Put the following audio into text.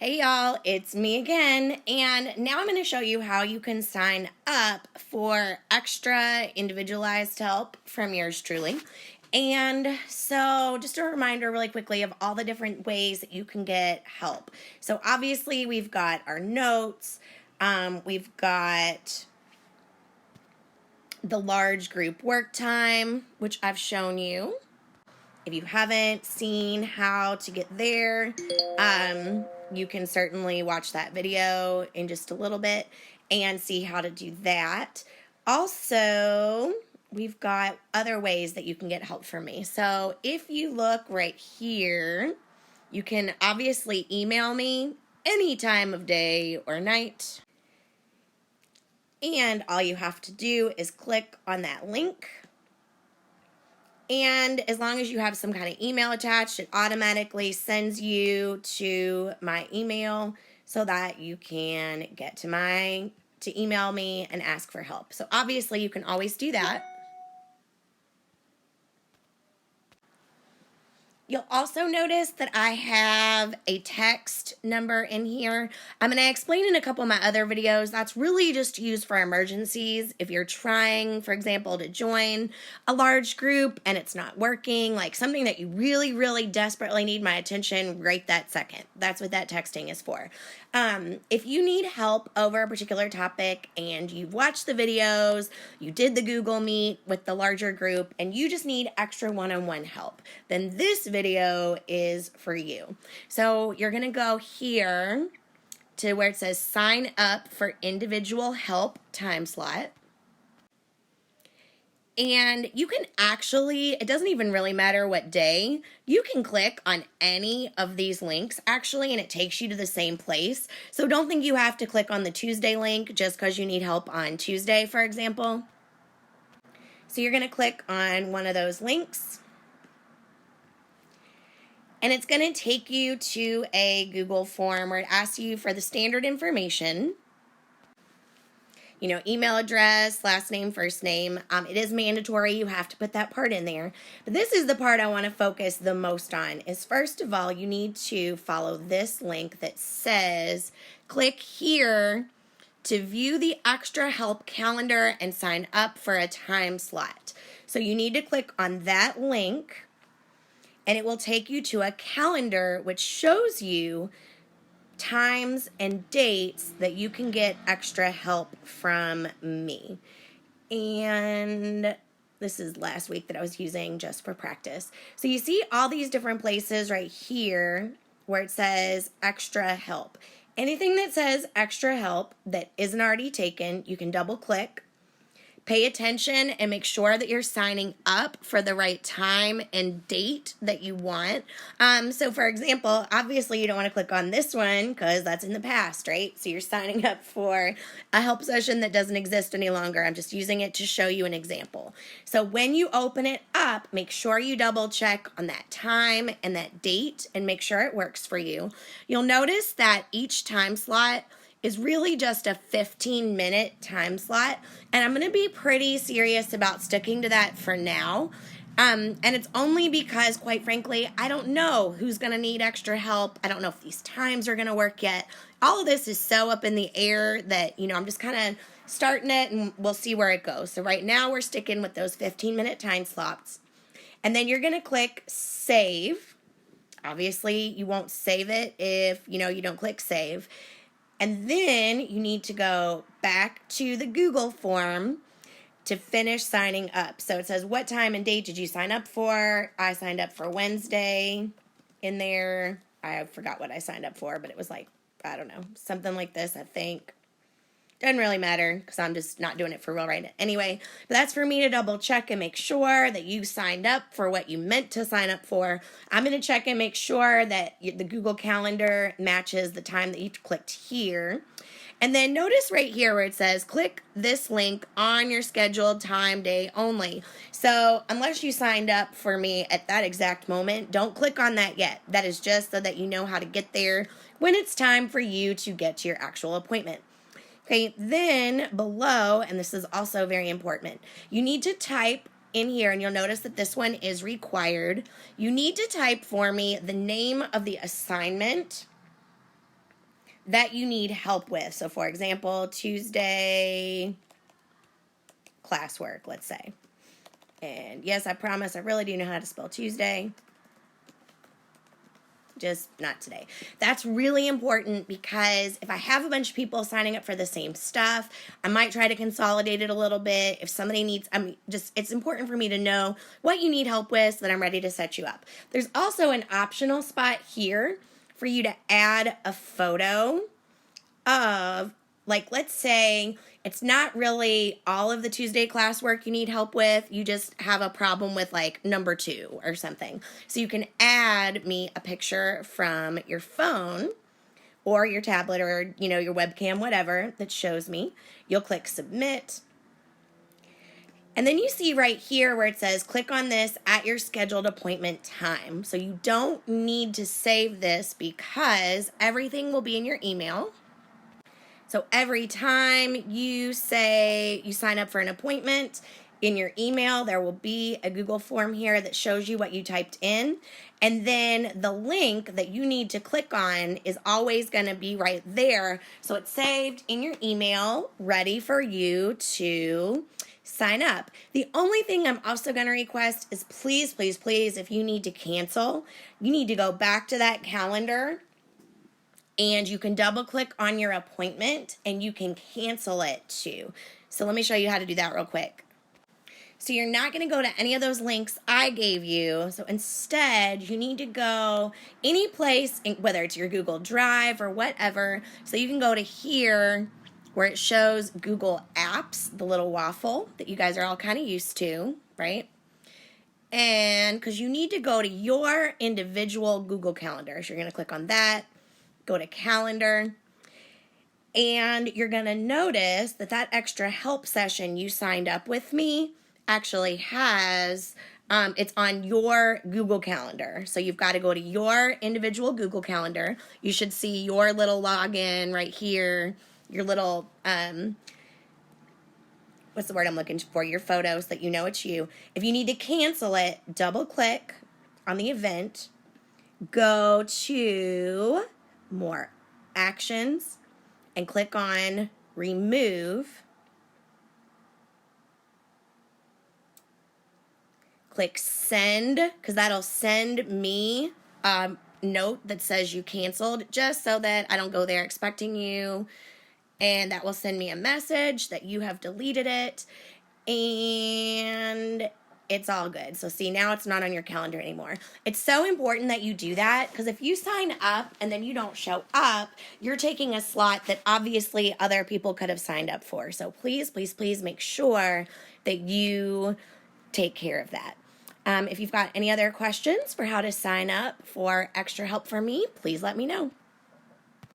Hey y'all, it's me again, and now I'm going to show you how you can sign up for extra individualized help from yours truly. And so just a reminder really quickly of all the different ways that you can get help. So obviously we've got our notes, we've got the large group work time, which I've shown you. If you haven't seen how to get there, you can certainly watch that video in just a little bit and see how to do that. Also, we've got other ways that you can get help from me. So if you look right here, you can obviously email me any time of day or night. And all you have to do is click on that link. And as long as you have some kind of email attached, it automatically sends you to my email so that you can get to email me and ask for help. So obviously you can always do that. You'll also notice that I have a text number in here. I'm going to explain in a couple of my other videos. That's really just used for emergencies. If you're trying, for example, to join a large group and it's not working, like something that you really, really desperately need my attention right that second. That's what that texting is for. If you need help over a particular topic and you've watched the videos, you did the Google Meet with the larger group, and you just need extra one-on-one help, then this video is for you. So you're going to go here to where it says sign up for individual help time slot. And you can actually, it doesn't even really matter what day, you can click on any of these links actually, and it takes you to the same place. So don't think you have to click on the Tuesday link just because you need help on Tuesday, for example. So you're going to click on one of those links. And it's going to take you to a Google form where it asks you for the standard information. You know, email address, last name, first name. It is mandatory. You have to put that part in there. But this is the part I want to focus the most on is, first of all, you need to follow this link that says, click here to view the extra help calendar and sign up for a time slot. So you need to click on that link, and it will take you to a calendar which shows you times and dates that you can get extra help from me. And this is last week that I was using just for practice. So you see all these different places right here where it says extra help. Anything that says extra help that isn't already taken, you can double click. Pay attention and make sure that you're signing up for the right time and date that you want. So for example, obviously you don't want to click on this one because that's in the past, right? So you're signing up for a help session that doesn't exist any longer. I'm just using it to show you an example. So when you open it up, make sure you double check on that time and that date and make sure it works for you. You'll notice that each time slot is really just a 15-minute time slot, and I'm going to be pretty serious about sticking to that for now. And it's only because, quite frankly, I don't know who's going to need extra help. I don't know if these times are going to work yet. All of this is so up in the air that, I'm just kind of starting it, and we'll see where it goes. So right now we're sticking with those 15-minute time slots. And then you're going to click Save. Obviously, you won't save it if, you don't click Save. And then you need to go back to the Google form to finish signing up. So it says, what time and date did you sign up for? I signed up for Wednesday in there. I forgot what I signed up for, but it was like, I don't know, something like this, I think. Doesn't really matter because I'm just not doing it for real right now. Anyway, but that's for me to double check and make sure that you signed up for what you meant to sign up for. I'm going to check and make sure that the Google Calendar matches the time that you clicked here. And then notice right here where it says, click this link on your scheduled time, day only. So unless you signed up for me at that exact moment, don't click on that yet. That is just so that you know how to get there when it's time for you to get to your actual appointment. Okay, then below, and this is also very important, you need to type in here, and you'll notice that this one is required. You need to type for me the name of the assignment that you need help with. So for example, Tuesday classwork, let's say. And yes, I promise I really do know how to spell Tuesday. Just not today. That's really important because if I have a bunch of people signing up for the same stuff, I might try to consolidate it a little bit. If somebody needs, it's important for me to know what you need help with so that I'm ready to set you up. There's also an optional spot here for you to add a photo of, like, let's say it's not really all of the Tuesday classwork you need help with. You just have a problem with like number 2 or something. So you can add me a picture from your phone or your tablet or, your webcam, whatever, that shows me. You'll click submit. And then you see right here where it says click on this at your scheduled appointment time. So you don't need to save this because everything will be in your email. So every time you say you sign up for an appointment, in your email, there will be a Google form here that shows you what you typed in. And then the link that you need to click on is always going to be right there. So it's saved in your email, ready for you to sign up. The only thing I'm also going to request is please, please, please, if you need to cancel, you need to go back to that calendar. And you can double click on your appointment and you can cancel it too. So let me show you how to do that real quick. So you're not going to go to any of those links I gave you. So instead, you need to go any place, whether it's your Google Drive or whatever. So you can go to here where it shows Google Apps, the little waffle that you guys are all kind of used to, right? And because you need to go to your individual Google Calendar. So you're going to click on that. Go to calendar, and you're going to notice that that extra help session you signed up with me actually has, it's on your Google Calendar. So you've got to go to your individual Google Calendar. You should see your little login right here, your little, what's the word I'm looking for? Your photos that you know it's you. If you need to cancel it, double click on the event, go to more actions and click on remove. Click send because that'll send me a note that says you canceled, just so that I don't go there expecting you, and that will send me a message that you have deleted it and it's all good. So see, now it's not on your calendar anymore. It's so important that you do that because if you sign up and then you don't show up, you're taking a slot that obviously other people could have signed up for. So please, please, please make sure that you take care of that. If you've got any other questions for how to sign up for extra help from me, please let me know.